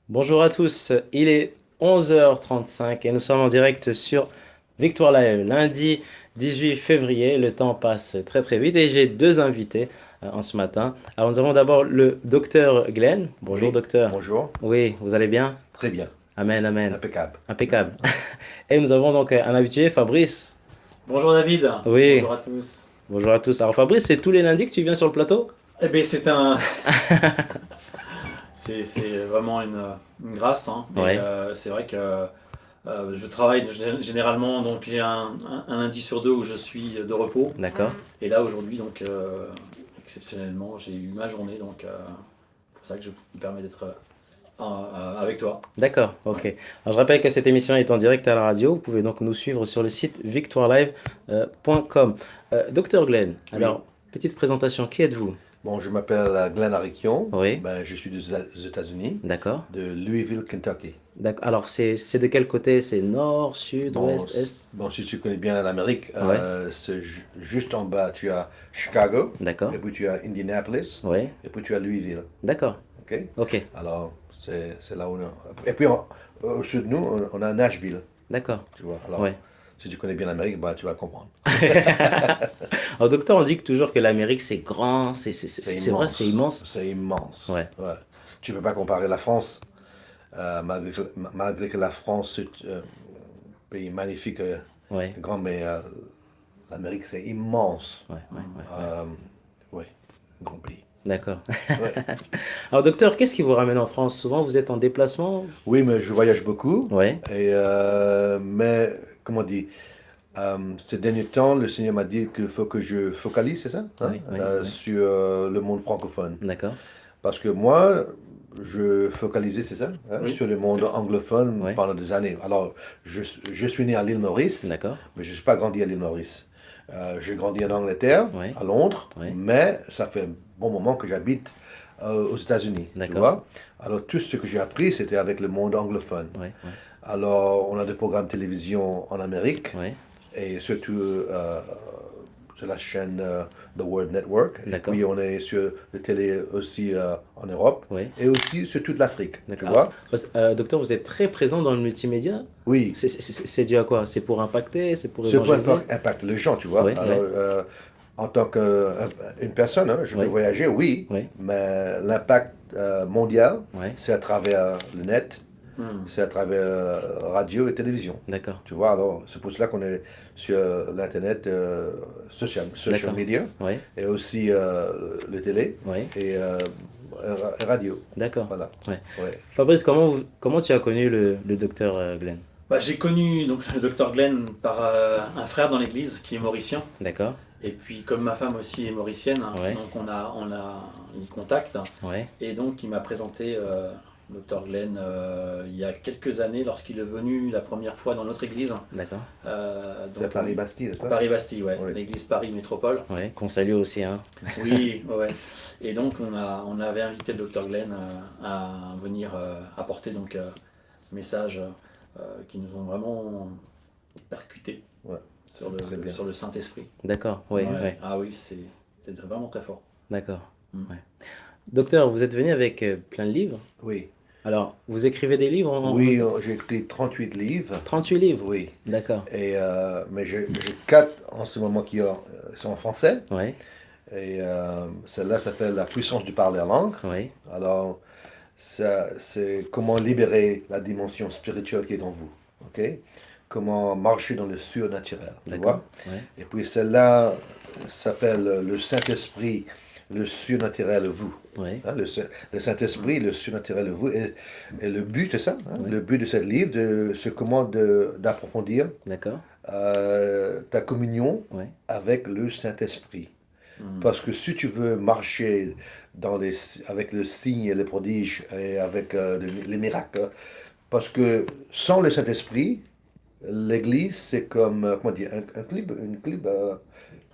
Bonjour à tous, il est 11h35 et nous sommes en direct sur Victoire Live, lundi 18 février. Le temps passe très très vite et j'ai deux invités en ce matin. Alors nous avons d'abord le docteur Glenn. Bonjour Oui, docteur. bonjour. Oui, vous allez bien? Très bien. Amen, amen. Impeccable. Impeccable. Et nous avons donc un habitué, Fabrice. Bonjour David, Oui, bonjour à tous. bonjour à tous. Alors Fabrice, c'est tous les lundis que tu viens sur le plateau? Eh bien c'est vraiment une grâce, hein. Et Ouais, c'est vrai que je travaille généralement, donc j'ai un lundi sur deux où je suis de repos. d'accord. Et là aujourd'hui, donc exceptionnellement, j'ai eu ma journée, donc c'est pour ça que je me permets d'être avec toi. D'accord, ok. Ouais. Alors, je rappelle que cette émission est en direct à la radio. Vous pouvez donc nous suivre sur le site victoirelive.com. Docteur Glenn, Oui. alors, petite présentation, qui êtes-vous? Bon, je m'appelle Glenn Arikion. Oui, Ben, je suis des États-Unis, d'accord. de Louisville, Kentucky. D'accord. Alors, c'est de quel côté? C'est nord, sud, Bon, ouest, est? bon, si tu connais bien l'Amérique, Ouais, c'est juste en bas, tu as Chicago, d'accord. et puis tu as Indianapolis, Oui, et puis tu as Louisville. d'accord. OK? Ok, Alors, c'est là où on est. Et puis, au sud de nous, on a Nashville, d'accord. tu vois. Alors, Ouais. si tu connais bien l'Amérique, bah, tu vas comprendre. Alors, docteur, on dit que toujours que l'Amérique, c'est grand, C'est c'est vrai, c'est immense. immense. C'est immense. Ouais, Ouais. Tu peux pas comparer la France, malgré que la France est un pays magnifique, ouais, grand, mais l'Amérique c'est immense. ouais, ouais, ouais. Euh, oui, grand pays. D'accord. Ouais. Alors, docteur, qu'est-ce qui vous ramène en France? Souvent, vous êtes en déplacement? Oui, mais je voyage beaucoup. Ouais, Mais, comment on dit, ces derniers temps, le Seigneur m'a dit qu'il faut que je focalise, c'est ça, hein, oui, oui, oui. sur le monde francophone. D'accord. Parce que moi, je focalisais, c'est ça, hein, Oui, sur le monde ok. anglophone Ouais, pendant des années. Alors, je suis né à l'île Maurice, d'accord. mais je ne suis pas grandi à l'île Maurice. J'ai grandi en Angleterre, Ouais, à Londres, ouais, mais ça fait un bon moment que j'habite aux États-Unis, tu d'accord. vois. Alors, tout ce que j'ai appris, c'était avec le monde anglophone. Ouais, ouais, Alors, on a des programmes de télévision en Amérique, ouais, et surtout sur la chaîne The World Network. Et d'accord. puis on est sur la télé aussi en Europe Ouais, et aussi sur toute l'Afrique, tu d'accord. Alors, vois? docteur, vous êtes très présent dans le multimédia. Oui, C'est dû à quoi? C'est pour impacter? C'est pour ce point évangéliser? impacte les gens, tu vois. Ouais, Alors, ouais, en tant qu'une personne, hein, je peux ouais, voyager, oui, ouais, mais l'impact mondial, ouais, c'est à travers le net, Hmm. c'est à travers radio et télévision. d'accord, Tu vois, alors c'est pour cela qu'on est sur l'internet, social d'accord. media, Ouais, et aussi le télé ouais, et radio. d'accord. Voilà. Ouais. Ouais. Fabrice, comment tu as connu le docteur Glenn? Bah, j'ai connu donc le docteur Glenn par un frère dans l'église qui est mauricien. D'accord. Et puis comme ma femme aussi est mauricienne, hein, Ouais, donc on a eu contact. ouais, Et donc il m'a présenté Dr Glenn il y a quelques années lorsqu'il est venu la première fois dans notre église. d'accord. C'est à Paris-Bastille, n'est-ce pas? Paris-Bastille, ouais, Oui. l'église Paris Métropole. Ouais, qu'on salue aussi, hein. Oui, ouais, ouais. Et donc on avait invité le Dr Glenn à venir apporter donc messages qui nous ont vraiment percutés Ouais. sur C'est très bien. sur le Saint-Esprit. D'accord, ouais, Ouais. ouais, Ah oui, c'est vraiment très fort. d'accord. Mm. Ouais. Docteur, vous êtes venu avec plein de livres. Oui. Alors, vous écrivez des livres en même Oui, temps? j'ai écrit 38 livres. 38 livres. Oui. D'accord. Mais j'ai 4 en ce moment sont en français. Ouais, Et celle-là s'appelle La puissance du parler en langue. ouais, Alors, ça, c'est comment libérer la dimension spirituelle qui est en vous. OK? Comment marcher dans le surnaturel. Tu d'accord. vois? Ouais, Et puis celle-là s'appelle Le Saint-Esprit, le surnaturel vous. ouais, Hein, le Saint-Esprit, le surnaturel vous. Et le but, c'est ça. Hein, ouais, le but de ce livre, c'est comment d'approfondir d'accord. ta communion Ouais, avec le Saint-Esprit. Mm. Parce que si tu veux marcher avec le signe et les prodiges et avec les miracles, parce que sans le Saint-Esprit, l'Église, c'est comme, comment dire, un club,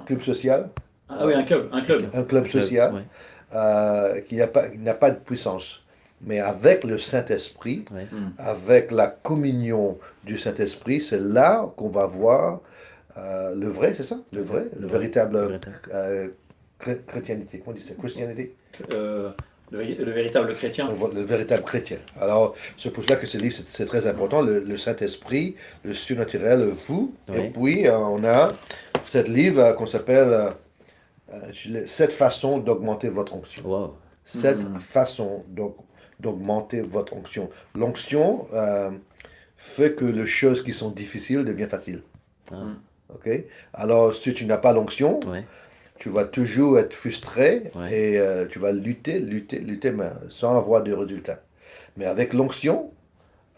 club social, Ah oui, un club, un club. un club club. social Ouais, qui n'a pas de puissance. Mais avec le Saint-Esprit, ouais, Mm. avec la communion du Saint-Esprit, c'est là qu'on va voir le vrai, c'est ça? Le vrai, le ouais, véritable véritable. chrétienté. Comment on dit ça? Christianité? Euh, le véritable chrétien. Le véritable chrétien. Alors, c'est pour cela que ce livre, c'est très important. Le Saint-Esprit, le surnaturel, vous. Oui. Et puis, on a ce livre qu'on s'appelle 7 façons d'augmenter votre onction. Wow. 7 façons d'augmenter votre onction. L'onction fait que les choses qui sont difficiles deviennent faciles. Ah. OK? Alors, si tu n'as pas l'onction, Ouais. tu vas toujours être frustré Ouais. et tu vas lutter, mais sans avoir de résultats. Mais avec l'onction,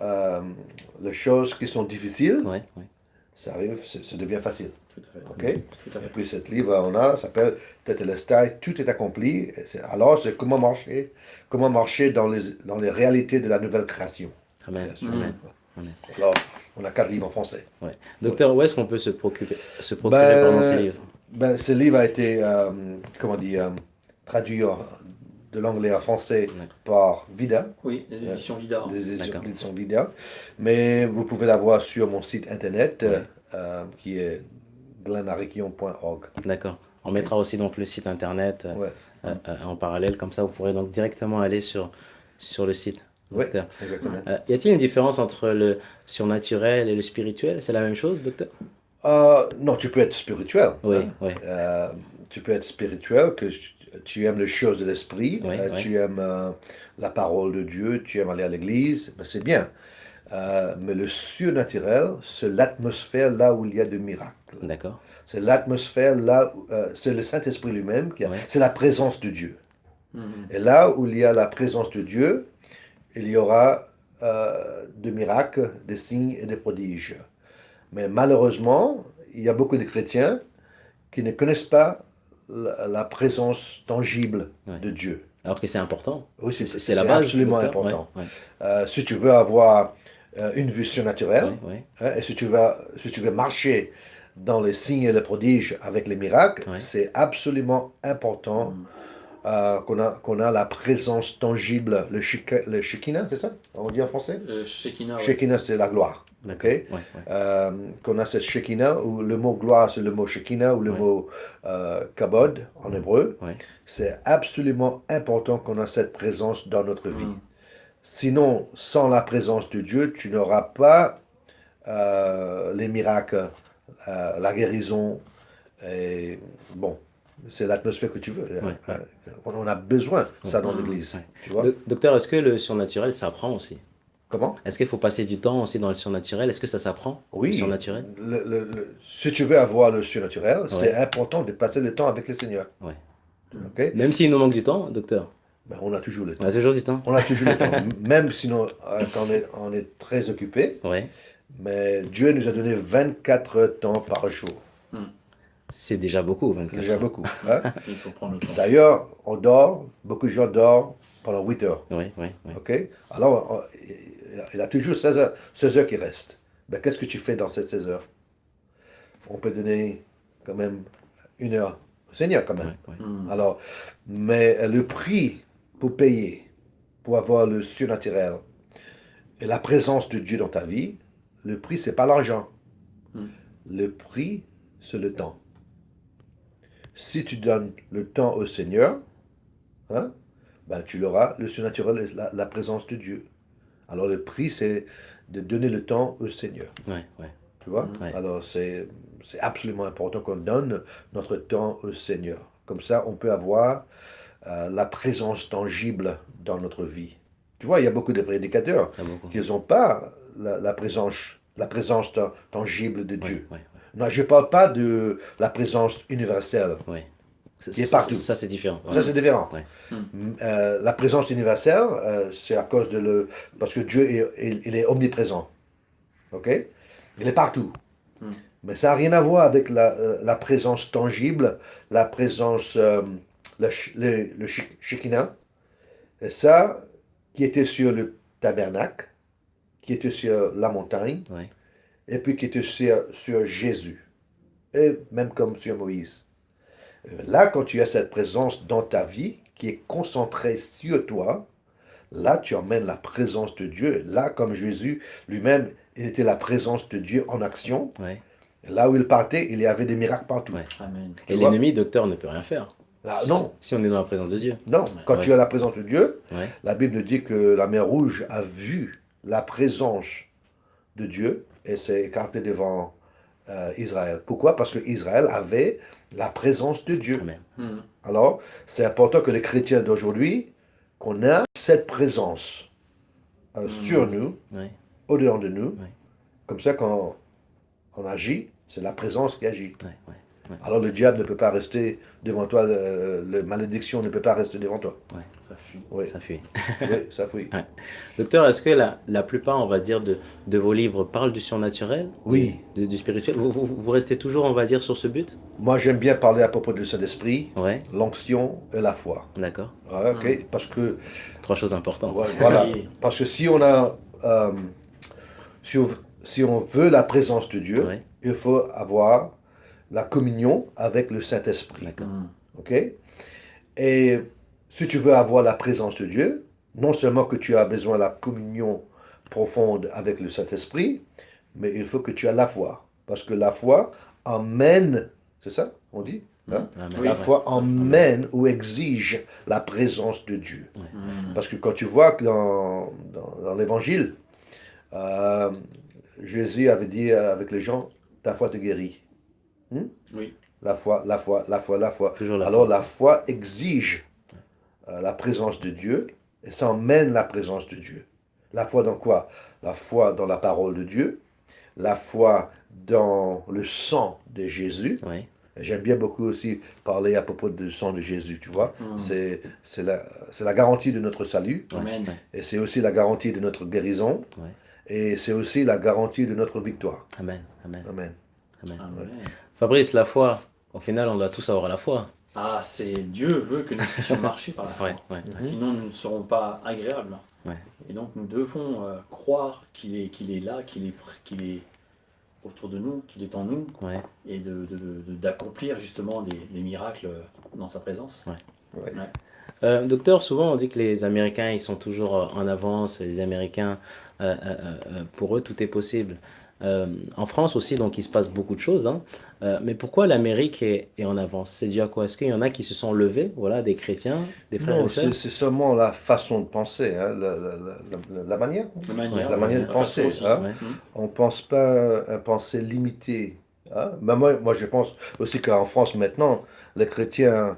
les choses qui sont difficiles, Ouais. Ouais. ça arrive, ça devient facile. Tout à fait. OK? Tout à Et fait. puis, ce livre, s'appelle Tetelestai, tout est accompli. Alors, c'est comment marcher dans les réalités de la nouvelle création. Amen. Création. Amen. Amen. Alors, on a 4 livres en français. Ouais. Docteur, où est-ce qu'on peut se procurer Ben, pardon, ces livres? Ce livre a été, traduit de l'anglais en français par Vida, Oui, les éditions Vida. D'accord. l'édition Vida. Mais vous pouvez l'avoir sur mon site internet qui est glenarikion.org. D'accord. On mettra aussi donc le site internet Ouais. en parallèle, comme ça vous pourrez donc directement aller sur le site. Oui, Docteur. exactement. Y a-t-il une différence entre le surnaturel et le spirituel? C'est la même chose, docteur? Non, tu peux être spirituel. Oui, hein. oui. Tu peux être spirituel, que tu aimes les choses de l'esprit, Oui, oui. tu aimes la parole de Dieu, tu aimes aller à l'église, ben c'est bien. Mais le surnaturel, c'est l'atmosphère là où il y a des miracles. D'accord. C'est l'atmosphère là, c'est le Saint-Esprit lui-même, Ouais. c'est la présence de Dieu. Et là où il y a la présence de Dieu, il y aura des miracles, des signes et des prodiges. Mais malheureusement, il y a beaucoup de chrétiens qui ne connaissent pas la présence tangible Ouais. de Dieu. Alors que c'est important. Oui, C'est la base. absolument docteur? important. Ouais, ouais. Si tu veux avoir une vue surnaturelle, Ouais, ouais. hein, et si tu veux marcher dans les signes et les prodiges avec les miracles, Ouais. c'est absolument important qu'on a la présence tangible, le Shekinah, c'est ça? On dit en français? Shekinah. Ouais. Shekinah, c'est la gloire. D'accord. ok? Ouais, ouais. Qu'on a cette Shekinah, où le mot gloire, c'est le mot Shekinah, ou le Ouais. mot kabod en hébreu. Ouais. C'est absolument important qu'on a cette présence dans notre vie. Sinon, sans la présence de Dieu, tu n'auras pas les miracles, la guérison. Et bon, c'est l'atmosphère que tu veux. Ouais. On a besoin de ça dans l'église. Ouais. Tu vois? Docteur, est-ce que le surnaturel s'apprend aussi? Comment? Est-ce qu'il faut passer du temps aussi dans le surnaturel? Est-ce que ça s'apprend? Oui. Le surnaturel? Si tu veux avoir le surnaturel, c'est important de passer le temps avec le Seigneur. Ouais. Ok? Même s'il nous manque du temps, docteur. Ben, on a toujours le temps. On a toujours du temps. On a toujours le temps. Même sinon, quand on est très occupé. Ouais. Mais Dieu nous a donné 24 temps par jour. C'est déjà beaucoup, 24 Déjà heures. beaucoup. Hein? Il faut prendre le temps. D'ailleurs, on dort, beaucoup de gens dorment pendant 8 heures. Oui, oui, oui. Ok? Alors, il a toujours 16 heures qui restent. Ben, qu'est-ce que tu fais dans ces 16 heures? On peut donner quand même 1 heure au Seigneur quand même. Ouais, ouais. Alors, mais le prix pour payer, pour avoir le surnaturel et la présence de Dieu dans ta vie, le prix, c'est pas l'argent. Le prix, c'est le temps. Si tu donnes le temps au Seigneur, hein, ben tu l'auras, le surnaturel et la présence de Dieu. Alors le prix, c'est de donner le temps au Seigneur. Ouais, ouais. Tu vois? Ouais. Alors c'est absolument important qu'on donne notre temps au Seigneur. Comme ça, on peut avoir la présence tangible dans notre vie. Tu vois, il y a beaucoup de prédicateurs Il y a beaucoup. qui n'ont pas la présence tangible de Dieu. Ouais, ouais, Non, je ne parle pas de la présence universelle. ouais. Il est partout. Ça, c'est différent. Ça, c'est différent. Ouais. La présence universelle, c'est à cause parce que Dieu, il est omniprésent. OK? Il est partout. Mais ça n'a rien à voir avec la présence tangible, la présence, le Shekinah. Et ça, qui était sur le tabernacle, qui était sur la montagne, Ouais. et puis qui était sur Jésus, et même comme sur Moïse. Là, quand tu as cette présence dans ta vie, qui est concentrée sur toi, là, tu emmènes la présence de Dieu. Là, comme Jésus lui-même, il était la présence de Dieu en action. Ouais. Là où il partait, il y avait des miracles partout. Ouais. Amen. Et vois? l'ennemi, docteur, ne peut rien faire. Ah, non, Si on est dans la présence de Dieu. non. Quand Ouais. tu as la présence de Dieu, Ouais. la Bible nous dit que la mer Rouge a vu la présence de Dieu et s'est écartée devant Israël. Pourquoi? Parce que Israël avait la présence de Dieu. Amen. Mhm. Alors, c'est important que les chrétiens d'aujourd'hui, qu'on ait cette présence sur nous, Ouais. au-dedans de nous. Ouais. Comme ça, quand on agit, c'est la présence qui agit. Ouais. Ouais. Ouais. Alors le diable ne peut pas rester devant toi, la malédiction ne peut pas rester devant toi. Ouais. Ça fuit. Oui, Ça fuit. oui, ça fouille. Ouais. Docteur, est-ce que la plupart, on va dire, de vos livres parlent du surnaturel? Oui. Du spirituel? Vous restez toujours, on va dire, sur ce but? Moi, j'aime bien parler à propos du Saint-Esprit, Ouais. l'onction et la foi. D'accord. Ouais, ok. Parce que, Trois choses importantes. ouais, voilà. Oui. Parce que si on a, si on veut la présence de Dieu, Ouais. il faut avoir la communion avec le Saint-Esprit. D'accord. Mhm. Ok? Et si tu veux avoir la présence de Dieu, non seulement que tu as besoin de la communion profonde avec le Saint-Esprit, mais il faut que tu aies la foi. Parce que la foi emmène, c'est ça, on dit? Hein? Amen. Oui. La foi emmène ou exige la présence de Dieu. Mhm. Parce que quand tu vois que dans l'Évangile, euh, Jésus avait dit avec les gens, ta foi te guérit. Oui. La foi, la foi, la foi, la foi. Toujours la Alors foi. la foi exige la présence de Dieu et ça emmène la présence de Dieu. La foi dans quoi? La foi dans la parole de Dieu, la foi dans le sang de Jésus. Ouais. Et j'aime bien beaucoup aussi parler à propos du sang de Jésus, tu vois. Mm. C'est la garantie de notre salut Amen. et c'est aussi la garantie de notre guérison Ouais. et c'est aussi la garantie de notre victoire. Amen. Amen. Amen. Amen. Amen. Fabrice, la foi, au final, on doit tous avoir la foi. Ah, c'est Dieu veut que nous puissions marcher par la foi. Ouais. Ouais. Sinon, nous ne serons pas agréables. Ouais. Et donc, nous devons croire qu'il est là, qu'il est autour de nous, qu'il est en nous, Ouais. et d'accomplir justement des miracles dans sa présence. Ouais. Docteur, souvent on dit que les Américains, ils sont toujours en avance. Les Américains, pour eux, tout est possible. En France aussi, donc il se passe beaucoup de choses, hein. Mais pourquoi l'Amérique est en avance? C'est dû à quoi? Est-ce qu'il y en a qui se sont levés, voilà, des chrétiens, des frères Non, et sœurs? c'est seulement la façon de penser, hein, la manière. La manière, La manière de façon penser, aussi. hein. Ouais. Mm. On ne pense pas un penser limité. Hein. Mais moi, je pense aussi qu'en France, maintenant, les chrétiens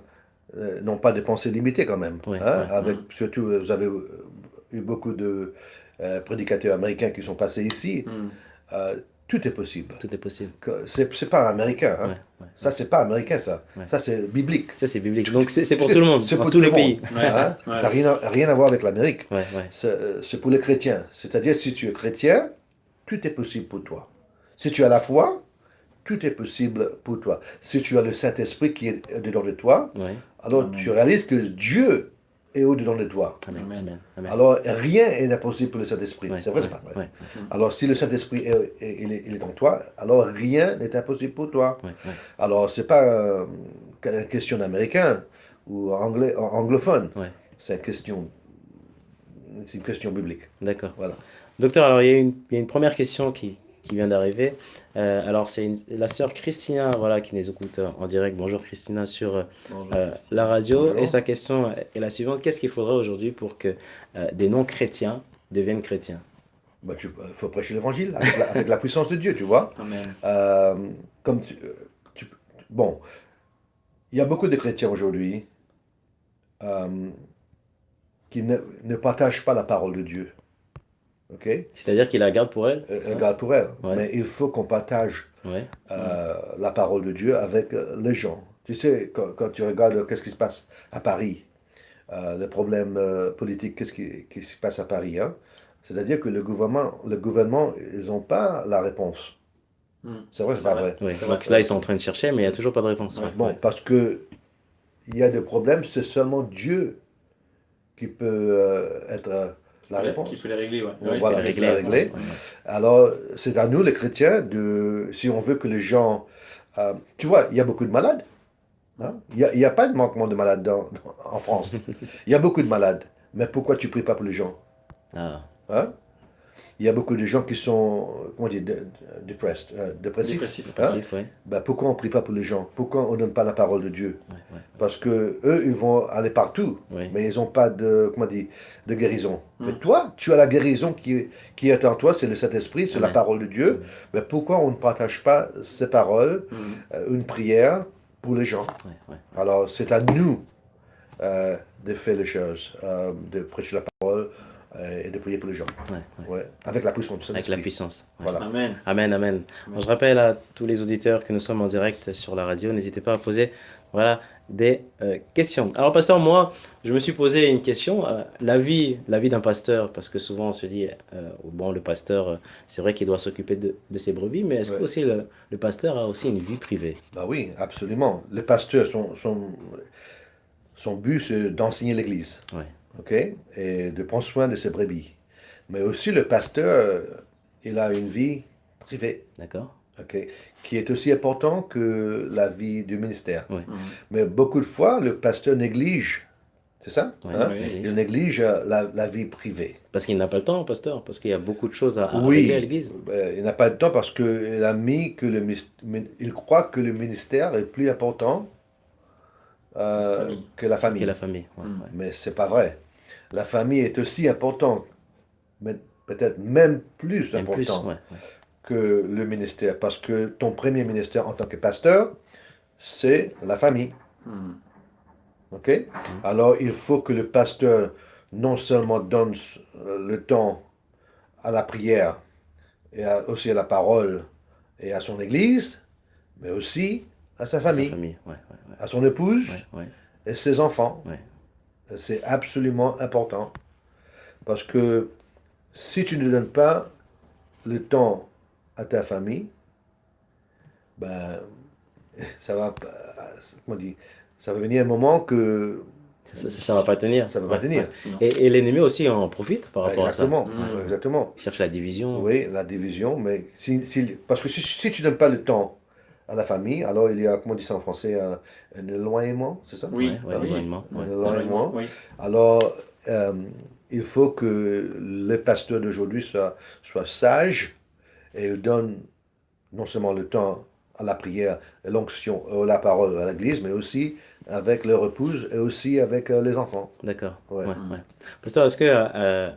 n'ont pas de pensées limitées quand même. Ouais, Hein. ouais. Avec, surtout, vous avez eu beaucoup de prédicateurs américains qui sont passés ici. Mm. Tout est possible. Tout est possible. C'est pas américain. Hein. Ouais, ouais. Ça, c'est pas américain, ça. Ouais. Ça, c'est biblique. Ça, c'est biblique. Donc, c'est pour tout le monde, C'est dans pour tous tout les le pays. monde. Ouais, Hein. ouais. Ça n'a rien à voir avec l'Amérique. Ouais, ouais. C'est pour les chrétiens. C'est-à-dire, si tu es chrétien, tout est possible pour toi. Si tu as la foi, tout est possible pour toi. Si tu as le Saint-Esprit qui est dedans de toi, Ouais. alors Amen. tu réalises que Dieu est au-dedans de toi. Amen. Amen. Amen. Amen. Alors, rien n'est impossible pour le Saint-Esprit. Ouais, C'est vrai, ouais, c'est pas vrai. ouais, Alors, si le Saint-Esprit il est en toi, alors rien n'est impossible pour toi. ouais, ouais. Alors, c'est pas une question d'américain ou anglophone. Ouais. C'est une question biblique. D'accord. Voilà. Docteur, alors il y a une première question qui vient d'arriver. Alors c'est la sœur Christina, voilà, qui nous écoute en direct. Bonjour Christina sur Bonjour, Christine. la radio. Bonjour. Et sa question est la suivante. Qu'est-ce qu'il faudrait aujourd'hui pour que des non-chrétiens deviennent chrétiens? Bah, il faut prêcher l'évangile avec la puissance de Dieu, tu vois. Amen. Comme bon, il y a beaucoup de chrétiens aujourd'hui qui ne partagent pas la parole de Dieu. Ok? C'est-à-dire qu'il la garde pour elle? Regarde pour elle. Ouais. Mais il faut qu'on partage Ouais. la parole de Dieu avec les gens. Tu sais, quand tu regardes qu'est-ce qui se passe à Paris, les problèmes politiques, qu'est-ce qui se passe à Paris, hein? C'est-à-dire que le gouvernement, ils n'ont pas la réponse. Mm. C'est vrai, c'est pas vrai. Ouais. C'est Donc vrai. là, ils sont en train de chercher, mais il n'y a toujours pas de réponse. Ouais. Bon, parce que il y a des problèmes, c'est seulement Dieu qui peut être la réponse. Qui peut les régler, ouais. Ouais, Ouais, voilà, qui peut qui peut les régler. Ouais. Alors, c'est à nous, les chrétiens, si on veut que les gens... tu vois, il y a beaucoup de malades. Hein. Il n'y a pas de manquement de malades en France. Il y a beaucoup de malades. Mais pourquoi tu ne pries pas pour les gens? Ah. Hein? il y a beaucoup de gens qui sont, comment dire, dépressifs. Dépressif. Hein? Passif, ouais. Ben, pourquoi on ne prie pas pour les gens? Pourquoi on ne donne pas la parole de Dieu? Ouais, ouais. Parce que eux, ils vont aller partout, Oui. mais ils n'ont pas de, comment dire, de guérison. Mm. Mais toi, tu as la guérison qui est en toi, c'est le Saint-Esprit, c'est la Amen. parole de Dieu. Mais pourquoi on ne partage pas ces paroles, Mm. une prière pour les gens? Ouais, ouais. Alors, c'est à nous de faire les choses, de prêcher la parole et de prier pour les gens. Ouais, ouais. Ouais, avec la puissance du Avec la Saint-Esprit. puissance. Ouais. Voilà. Amen. Amen, amen. Alors, je rappelle à tous les auditeurs que nous sommes en direct sur la radio. N'hésitez pas à poser voilà, des questions. Alors, pasteur, moi, je me suis posé une question. La vie d'un pasteur, parce que souvent on se dit, bon, le pasteur, c'est vrai qu'il doit s'occuper de ses brebis, mais est-ce Ouais. que aussi le pasteur a aussi une vie privée? Ben oui, absolument. Le pasteur, son but, c'est d'enseigner l'Église. Ouais. OK? Et de prendre soin de ses brebis. Mais aussi, le pasteur, il a une vie privée. D'accord? OK? Qui est aussi important que la vie du ministère. Ouais. Mais beaucoup de fois, le pasteur néglige, c'est ça? Ouais, Hein? oui. Il néglige la vie privée. Parce qu'il n'a pas le temps, pasteur, parce qu'il y a beaucoup de choses à Oui, régler à l'église. il n'a pas de temps parce qu'il a mis que il croit que le ministère est plus important famille. que la famille. Et la famille. Ouais, Mm. ouais. Mais c'est pas vrai. La famille est aussi importante, mais peut-être même plus Même plus, important ouais, ouais. que le ministère, parce que ton premier ministère en tant que pasteur, c'est la famille. Mm. OK? Alors, il faut que le pasteur non seulement donne le temps à la prière et aussi à la parole et à son église, mais aussi à sa Sa famille, famille, ouais, ouais, à son épouse ouais, ouais, et ses enfants. ouais. C'est absolument important parce que si tu ne donnes pas le temps à ta famille, ben, ça va, comment on dit, ça va venir un moment que Ça va pas tenir. ça va pas Ouais, tenir. ouais. Et l'ennemi aussi en profite par rapport Exactement, à ça. exactement. Il cherche la division. Oui, la division, mais parce que si tu ne donnes pas le temps à la famille, alors il y a, comment on dit ça en français, un éloignement, c'est ça? Oui, Ouais, ouais, oui. éloignement, Un ouais. éloignement. Oui. Alors, il faut que les pasteurs d'aujourd'hui soient sages et ils donnent non seulement le temps à la prière, à l'onction, à la parole à l'église, mais aussi avec leur épouse et aussi avec les enfants. D'accord. Ouais. Ouais, ouais. Pasteur, est-ce que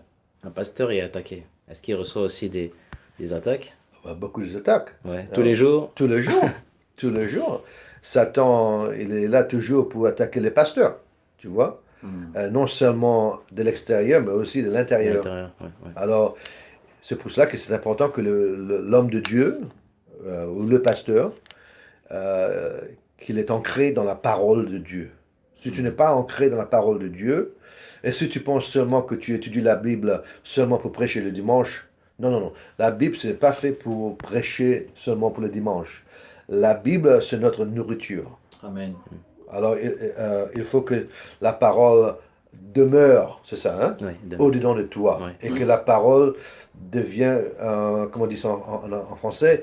un pasteur est attaqué? Est-ce qu'il reçoit aussi des attaques? Beaucoup d'attaques. Ouais. Tous les jours? Tous les jours. Tous les jours. Satan, il est là toujours pour attaquer les pasteurs, tu vois. Non seulement de l'extérieur, mais aussi de À l'intérieur. l'intérieur, ouais, ouais. Alors, c'est pour cela que c'est important que l'homme de Dieu, ou le pasteur, qu'il est ancré dans la parole de Dieu. Si tu n'es pas ancré dans la parole de Dieu, et si tu penses seulement que tu étudies la Bible seulement pour prêcher le dimanche, non, non, non. La Bible, ce n'est pas fait pour prêcher seulement pour le dimanche. La Bible, c'est notre nourriture. Amen. Alors, il faut que la parole demeure, c'est ça, hein, Ouais, au-dedans de toi. Ouais. Et que la parole devient, comment on dit ça en français,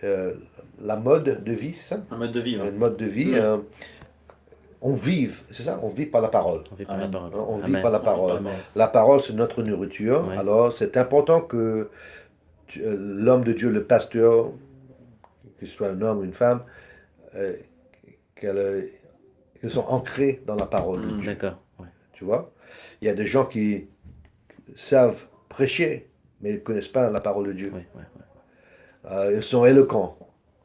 la mode de vie, c'est ça? Un mode de vie. hein. Un mode de vie. On vive, c'est ça? On vit par la parole. On vit par la Amen. parole. On vit Amen. par la parole. Amen. La parole, c'est notre nourriture. Ouais. Alors, c'est important que l'homme de Dieu, le pasteur, que ce soit un homme ou une femme, qu'ils sont ancrés dans la parole de Dieu. D'accord. Ouais. Tu vois? Il y a des gens qui savent prêcher, mais ils ne connaissent pas la parole de Dieu. Ouais, ouais, ouais. Ils sont éloquents,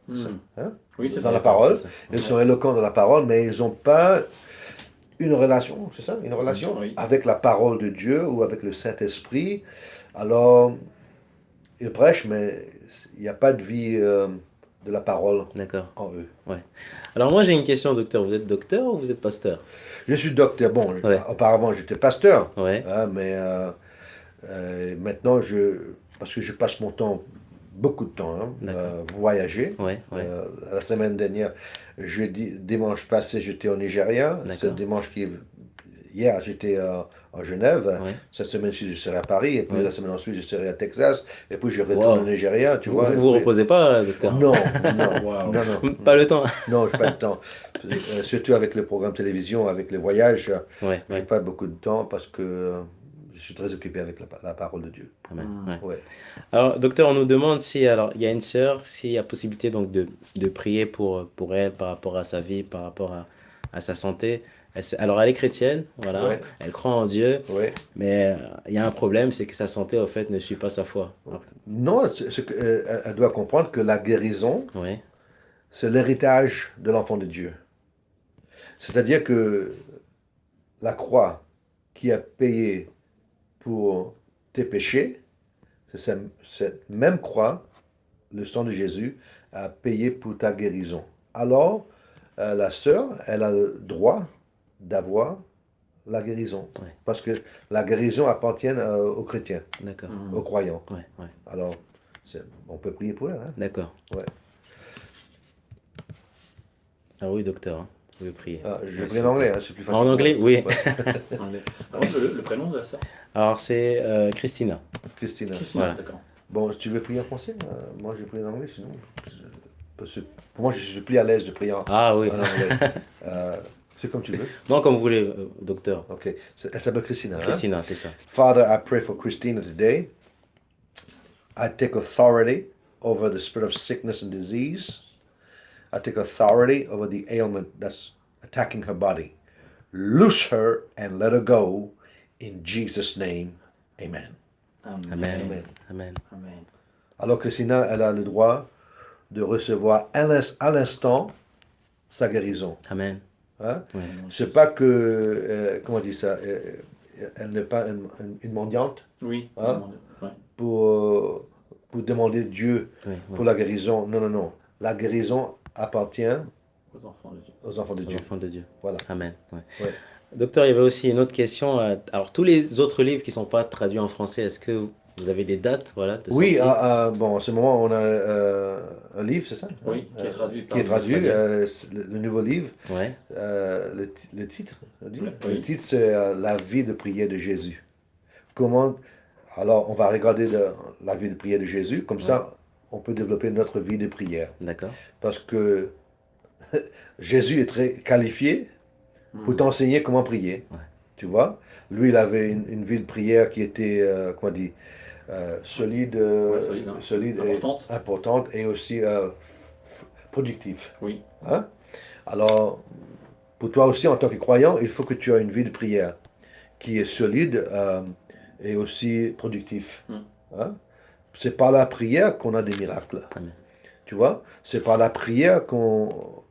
Mm. hein, Oui, c'est dans ça. la parole. c'est ça. Ils sont éloquents dans la parole, mais ils n'ont pas une relation, c'est ça? Une relation Oui. avec la parole de Dieu ou avec le Saint-Esprit. Alors, ils prêchent, mais il n'y a pas de vie de la parole D'accord. en eux. Ouais. Alors moi j'ai une question, docteur. Vous êtes docteur ou vous êtes pasteur? Je suis docteur. Bon, Ouais. auparavant, j'étais pasteur. Ouais. Hein, mais maintenant, parce que je passe mon temps, beaucoup de temps, hein, D'accord. voyager. Ouais, ouais. La semaine dernière, dimanche passé, j'étais au Nigeria. D'accord. Ce dimanche hier, j'étais en Genève. Ouais. Cette semaine-ci, je serai à Paris. Et puis Ouais. la semaine ensuite, je serai à Texas. Et puis je retourne Wow. au Nigeria, tu Vous vois. vous Et puis- reposez pas, docteur? Non, non, Wow. non, non. Pas le temps. Non, j'ai pas le temps. Surtout avec les programmes télévision, avec les voyages, Ouais, j'ai ouais. pas beaucoup de temps parce que je suis très occupé avec la parole de Dieu. Amen. Mm. Ouais. Ouais. Alors, docteur, on nous demande si, alors, il y a une sœur, s'il y a possibilité donc de prier pour elle par rapport à sa vie, par rapport à sa santé. Alors, elle est chrétienne, voilà, Ouais. elle croit en Dieu, Ouais. mais il y a un problème, c'est que sa santé, au fait, ne suit pas sa foi. Alors, Non, elle doit comprendre que la guérison, ouais, c'est l'héritage de l'enfant de Dieu. C'est-à-dire que la croix qui a payé pour tes péchés, c'est cette même croix, le sang de Jésus, a payé pour ta guérison. Alors, la sœur, elle a le droit d'avoir la guérison. Ouais. Parce que la guérison appartient aux chrétiens, d'accord. Mm. aux croyants. Ouais, ouais, Alors, on peut prier pour elle. Hein? d'accord. Ouais. Ah oui, docteur, hein, vous pouvez prier. Je Ouais, prie en anglais, hein, c'est plus facile. En pour anglais, moi. oui. Ouais. Anglais. Par contre, le prénom de la sœur? Alors, c'est Christina. Christina. Christina, Voilà. d'accord. Bon, tu veux prier en français? Moi, je prie en anglais, sinon. Parce que pour moi, je suis plus à l'aise de prier en Ah oui. anglais. C'est comme tu veux. Non, comme vous voulez, docteur. Ok. Elle s'appelle Christina. Hein? Christina, c'est ça. Father, I pray for Christina today. I take authority over the spirit of sickness and disease. I take authority over the ailment that's attacking her body. Loose her and let her go. In Jesus' name, amen. Amen. Amen. Amen. Amen. Amen. Alors Christina, elle a le droit de recevoir à l'instant sa guérison. Amen. Hein? Ouais. C'est pas que, comment on dit ça, elle n'est pas une mendiante Oui. Hein? Ouais. pour demander Dieu Oui, oui. pour la guérison. Non, non, non. La guérison appartient Aux enfants de Dieu. aux enfants de Aux Dieu. enfants de Dieu. Voilà. Amen. Ouais. Ouais. Docteur, il y avait aussi une autre question. Alors, tous les autres livres qui ne sont pas traduits en français, est-ce que vous avez des dates, voilà, de Oui, sortie? bon, en ce moment, on a un livre, c'est ça? Oui, qui est traduit par Qui est traduit, traduit. c'est le nouveau livre. Ouais, Le titre, on dit? Oui. Le titre, c'est La vie de prière de Jésus. Comment... Alors, on va regarder la vie de prière de Jésus, comme ça, on peut développer notre vie de prière. d'accord. Parce que Jésus est très qualifié pour t'enseigner comment prier. Ouais. Tu vois? Lui, il avait une vie de prière qui était, comment on dit, solide, Ouais, solide, hein. solide Importante. et importante et aussi productive. Oui. Hein? Alors, pour toi aussi, en tant que croyant, il faut que tu aies une vie de prière qui est solide et aussi productive. Mm. Hein? C'est par la prière qu'on a des miracles. Amen. Tu vois? C'est par la prière qu'on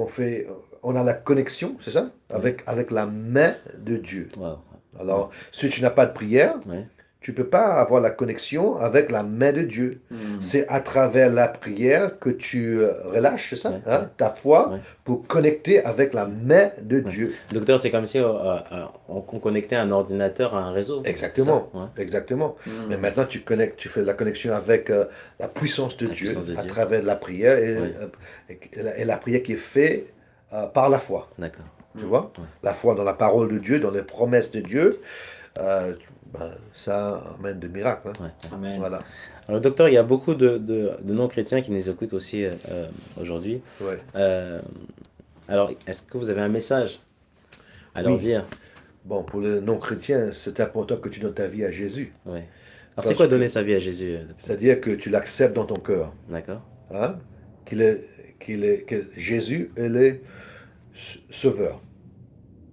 fait, on a la connexion, c'est ça? Avec la main de Dieu. Wow. Alors, si tu n'as pas de prière, Ouais. tu peux pas avoir la connexion avec la main de Dieu. Mm. C'est à travers la prière que tu relâches, c'est ça? Ouais, Hein? ouais. Ta foi Ouais. pour connecter avec la main de Ouais. Dieu. Docteur, c'est comme si on connectait un ordinateur à un réseau. Exactement. Ça, ouais. Exactement. Mm. Mais maintenant, tu fais la connexion avec la puissance de La Dieu puissance de à Dieu. travers la prière Ouais. et la prière qui est faite par la foi. D'accord. Tu vois? Ouais. La foi dans la parole de Dieu, dans les promesses de Dieu, ça amène de miracles. Hein. Ouais. Amen. Voilà. Alors, docteur, il y a beaucoup de non-chrétiens qui nous écoutent aussi aujourd'hui. Ouais. Alors, est-ce que vous avez un message à leur Oui. dire? Bon, pour les non-chrétiens, c'est important que tu donnes ta vie à Jésus. Ouais. Alors, Parce c'est quoi que- donner sa vie à Jésus? C'est-à-dire que tu l'acceptes dans ton cœur. D'accord? Hein? Que Jésus est le sauveur.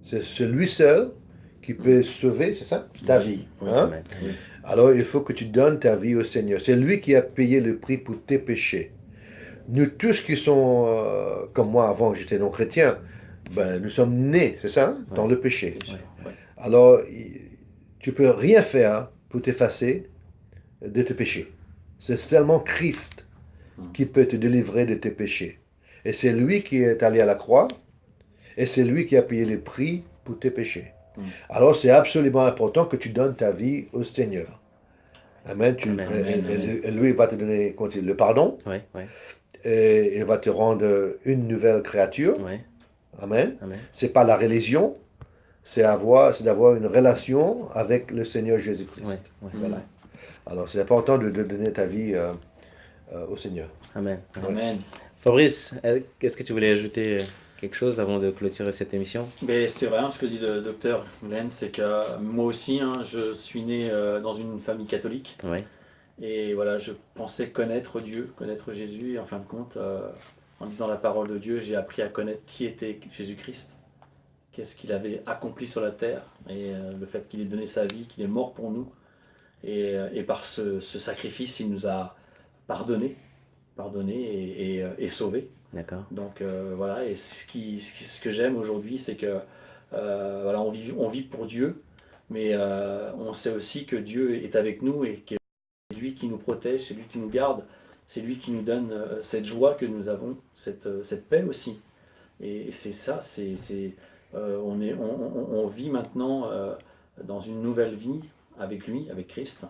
C'est lui seul qui peut sauver, c'est ça? Ta vie. Oui. Hein? Amen. Oui. Alors il faut que tu donnes ta vie au Seigneur. C'est lui qui a payé le prix pour tes péchés. Nous tous qui sont comme moi avant que j'étais non chrétien, ben, nous sommes nés, c'est ça, hein, dans le péché. Péché. Ouais. Alors tu peux rien faire pour t'effacer de tes péchés. C'est seulement Christ qui peut te délivrer de tes péchés. Et c'est lui qui est allé à la croix et c'est lui qui a payé le prix pour tes péchés. Alors c'est absolument important que tu donnes ta vie au Seigneur. Amen. Amen, Et lui va te donner le pardon Ouais, ouais, et il va te rendre une nouvelle créature. ouais. Amen. Amen. C'est pas la religion, c'est d'avoir une relation avec le Seigneur Jésus-Christ. Ouais, ouais. Voilà. Alors c'est important de donner ta vie au Seigneur. Amen. Amen. Fabrice, qu'est-ce que tu voulais ajouter? quelque chose avant de clôturer cette émission? Mais c'est vrai, hein, ce que dit le docteur Glenn, c'est que moi aussi, hein, je suis né dans une famille catholique. Oui, Et voilà, je pensais connaître Dieu, connaître Jésus. Et en fin de compte, en lisant la parole de Dieu, j'ai appris à connaître qui était Jésus-Christ, qu'est-ce qu'il avait accompli sur la terre, et le fait qu'il ait donné sa vie, qu'il est mort pour nous. Et par ce sacrifice, il nous a pardonné, et sauvé. d'accord. Donc voilà, et ce que j'aime aujourd'hui, c'est que voilà, on vit pour Dieu, mais on sait aussi que Dieu est avec nous et que c'est lui qui nous protège, c'est lui qui nous garde, c'est lui qui nous donne cette joie que nous avons, cette paix aussi. Et c'est ça, on vit maintenant dans une nouvelle vie avec lui, avec Christ,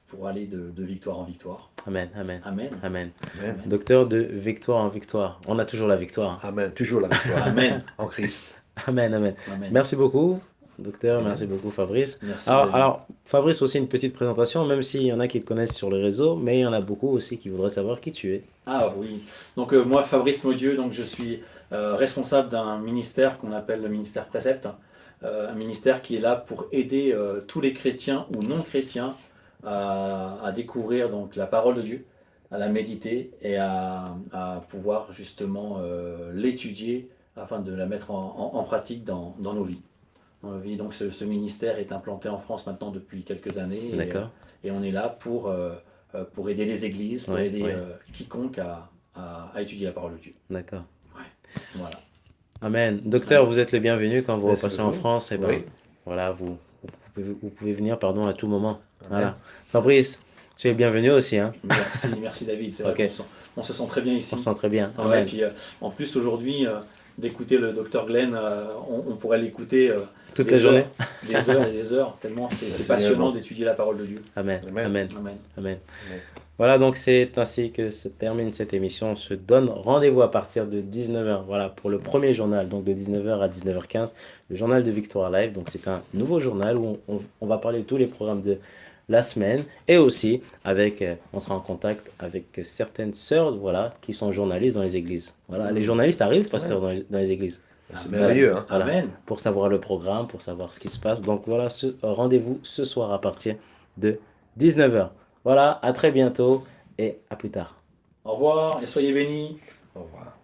pour aller de victoire en victoire. Amen, amen, Amen. amen. Amen. Docteur, de victoire en victoire. On a toujours la victoire. Amen. Toujours la victoire. Amen. En Christ. Amen, amen. Amen. Merci beaucoup, docteur. Merci beaucoup, Fabrice. Merci, Alors, David. alors, Fabrice, aussi une petite présentation, même s'il y en a qui te connaissent sur les réseaux, mais il y en a beaucoup aussi qui voudraient savoir qui tu es. Ah oui, donc moi Fabrice Maudieu, donc je suis responsable d'un ministère qu'on appelle le ministère Précepte, un ministère qui est là pour aider tous les chrétiens ou non chrétiens à découvrir donc la parole de Dieu, à la méditer et à pouvoir justement l'étudier afin de la mettre en pratique dans nos vies. Dans nos vies. Donc ce ministère est implanté en France maintenant depuis quelques années D'accord. et on est là pour aider les églises, pour Ouais, aider ouais. quiconque à étudier la parole de Dieu. D'accord. Voilà. Amen. Docteur, vous êtes le bienvenu quand vous Merci repassez en beaucoup. France. Et ben, Oui. voilà, vous pouvez venir pardon, à tout moment. Voilà. Ouais. Fabrice, tu es le bienvenu aussi. Hein. Merci David, c'est vrai Ok. on se sent très bien On ici. se sent très bien. Ah ouais, Amen. et puis en plus aujourd'hui, d'écouter le docteur Glenn, on pourrait l'écouter Toutes des les journées. heures, des heures et des heures, tellement c'est Seigneur passionnant bon. d'étudier la parole de Dieu. Amen. Amen. Amen. Amen. Amen. Amen. Voilà, donc c'est ainsi que se termine cette émission. On se donne rendez-vous à partir de 19h. Voilà, pour le premier journal, donc de 19h à 19h15, le journal de Victoire Live. Donc c'est un nouveau journal où on va parler de tous les programmes de la semaine et aussi avec, on sera en contact avec certaines sœurs, voilà, qui sont journalistes dans les églises. Voilà, les journalistes arrivent, pasteur, dans les églises. C'est Amen. merveilleux. Hein? Voilà. Amen. Pour savoir le programme, pour savoir ce qui se passe. Donc voilà, rendez-vous ce soir à partir de 19h. Voilà, à très bientôt et à plus tard. Au revoir et soyez bénis. Au revoir.